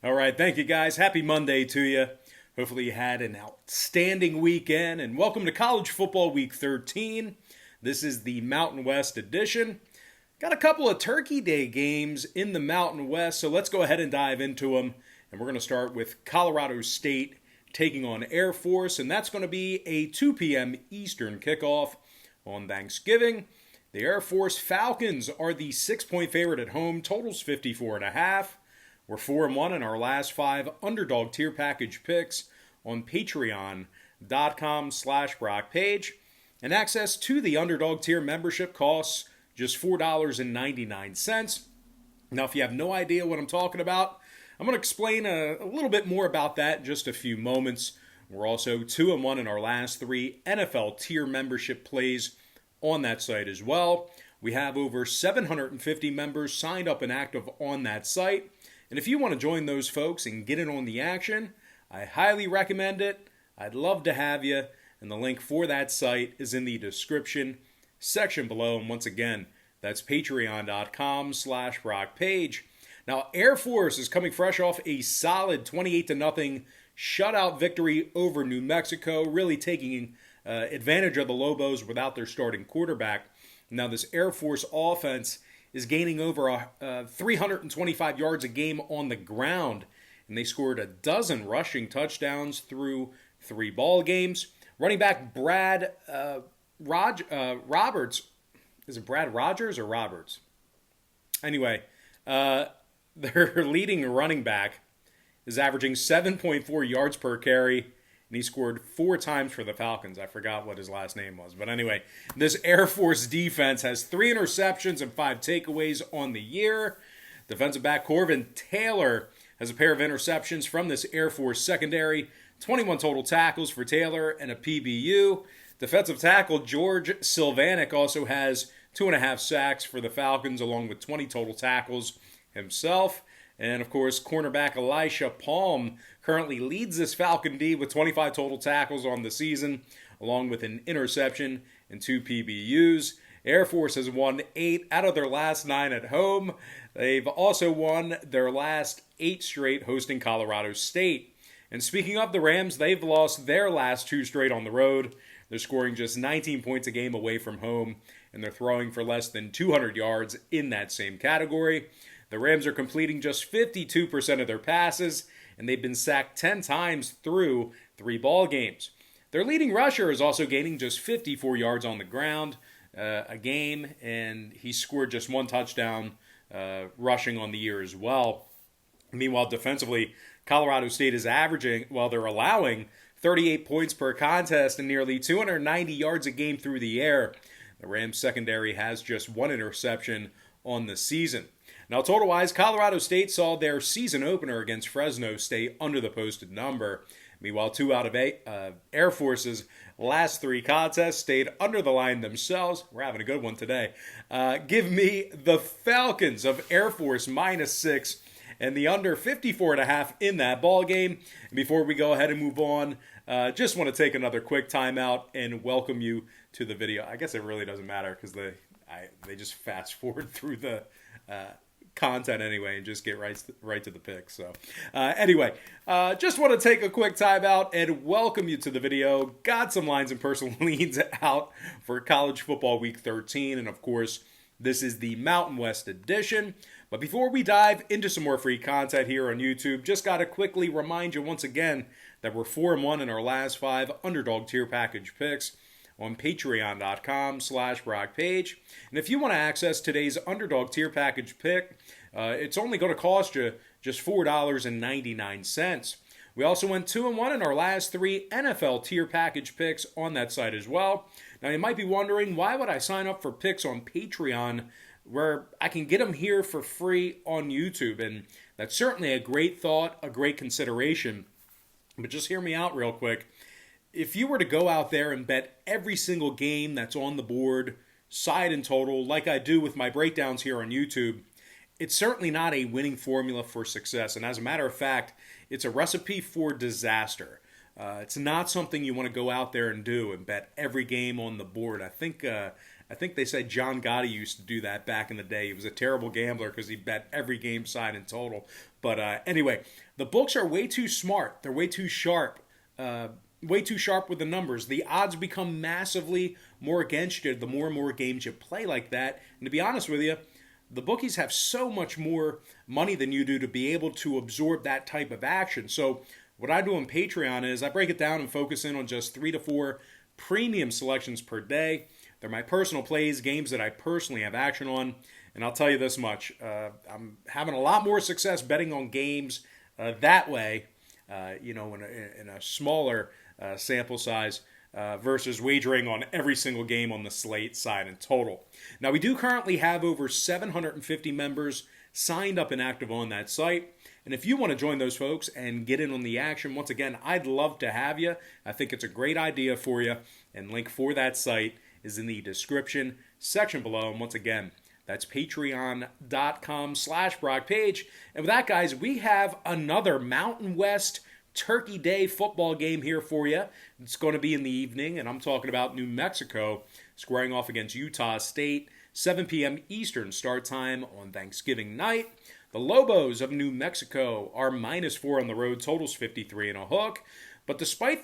All right, thank you guys. Happy Monday to you. Hopefully you had an outstanding weekend, and welcome to College Football Week 13. This is the Mountain West edition. Got a couple of Turkey Day games in the Mountain West, so let's go ahead and dive into them. And we're going to start with Colorado State taking on Air Force, and that's going to be a 2 p.m. Eastern kickoff on Thanksgiving. The Air Force Falcons are the 6-point favorite at home. Total's 54.5. We're 4-1 in our last 5 Underdog tier package picks on patreon.com/BrockPage. And access to the Underdog tier membership costs just $4.99. Now, if you have no idea what I'm talking about, I'm going to explain a little bit more about that in just a few moments. We're also 2-1 in our last 3 NFL tier membership plays on that site as well. We have over 750 members signed up and active on that site. And if you want to join those folks and get in on the action, I highly recommend it. I'd love to have you. And the link for that site is in the description section below. And once again, that's patreon.com/BrockPage. Now, Air Force is coming fresh off a solid 28-0 shutout victory over New Mexico, really taking advantage of the Lobos without their starting quarterback. Now, this Air Force offense is gaining over 325 yards a game on the ground, and they scored a dozen rushing touchdowns through 3 ball games. Running back Brad Roberts, is it Brad Rogers or Roberts? Anyway, their leading running back is averaging 7.4 yards per carry, and he scored 4 times for the Falcons. I forgot what his last name was. But anyway, this Air Force defense has 3 interceptions and 5 takeaways on the year. Defensive back Corvin Taylor has a pair of interceptions from this Air Force secondary. 21 total tackles for Taylor and a PBU. Defensive tackle George Silvanic also has 2.5 sacks for the Falcons, along with 20 total tackles himself. And, of course, cornerback Elisha Palm currently leads this Falcon D with 25 total tackles on the season, along with an interception and 2 PBUs. Air Force has won 8 out of their last 9 at home. They've also won their last 8 straight hosting Colorado State. And speaking of the Rams, they've lost their last 2 straight on the road. They're scoring just 19 points a game away from home, and they're throwing for less than 200 yards in that same category. The Rams are completing just 52% of their passes, and they've been sacked 10 times through 3 ball games. Their leading rusher is also gaining just 54 yards on the ground a game, and he scored just 1 touchdown rushing on the year as well. Meanwhile, defensively, Colorado State is they're allowing 38 points per contest and nearly 290 yards a game through the air. The Rams secondary has just 1 interception on the season. Now, total-wise, Colorado State saw their season opener against Fresno State under the posted number. Meanwhile, 2 out of 8 Air Force's last 3 contests stayed under the line themselves. We're having a good one today. Give me the Falcons of Air Force -6 and the under 54.5 in that ball game. And before we go ahead and move on, just want to take another quick timeout and welcome you to the video. I guess it really doesn't matter because they just fast forward through the content anyway and just get right to the picks. So anyway, just want to take a quick time out and welcome you to the video. Got some lines and personal leads out for College Football Week 13, and of course, this is the Mountain West edition. But before we dive into some more free content here on YouTube, just got to quickly remind you once again that we're 4-1 in our last 5 Underdog tier package picks on patreon.com/BrockPage. And if you want to access today's Underdog tier package pick, it's only going to cost you just $4.99. We also went 2-1 in our last 3 NFL tier package picks on that site as well. Now, you might be wondering, why would I sign up for picks on Patreon where I can get them here for free on YouTube? And that's certainly a great thought, a great consideration. But just hear me out real quick. If you were to go out there and bet every single game that's on the board, side and total, like I do with my breakdowns here on YouTube, it's certainly not a winning formula for success. And as a matter of fact, it's a recipe for disaster. It's not something you want to go out there and do and bet every game on the board. I think I think they said John Gotti used to do that back in the day. He was a terrible gambler because he bet every game side in total. But anyway, the books are way too smart. They're way too sharp. Way too sharp with the numbers. The odds become massively more against you the more and more games you play like that. And to be honest with you, the bookies have so much more money than you do to be able to absorb that type of action. So what I do on Patreon is I break it down and focus in on just 3 to 4 premium selections per day. They're my personal plays, games that I personally have action on. And I'll tell you this much, I'm having a lot more success betting on games that way, in a smaller sample size versus wagering on every single game on the slate side in total. Now, we do currently have over 750 members signed up and active on that site. And if you want to join those folks and get in on the action, once again, I'd love to have you. I think it's a great idea for you. And link for that site is in the description section below. And once again, that's patreon.com/BrockPage. And with that, guys, we have another Mountain West Turkey Day football game here for you. It's going to be in the evening, and I'm talking about New Mexico squaring off against Utah State, 7 p.m. Eastern start time on Thanksgiving night. The Lobos of New Mexico are -4 on the road, totals 53 and a hook. But despite their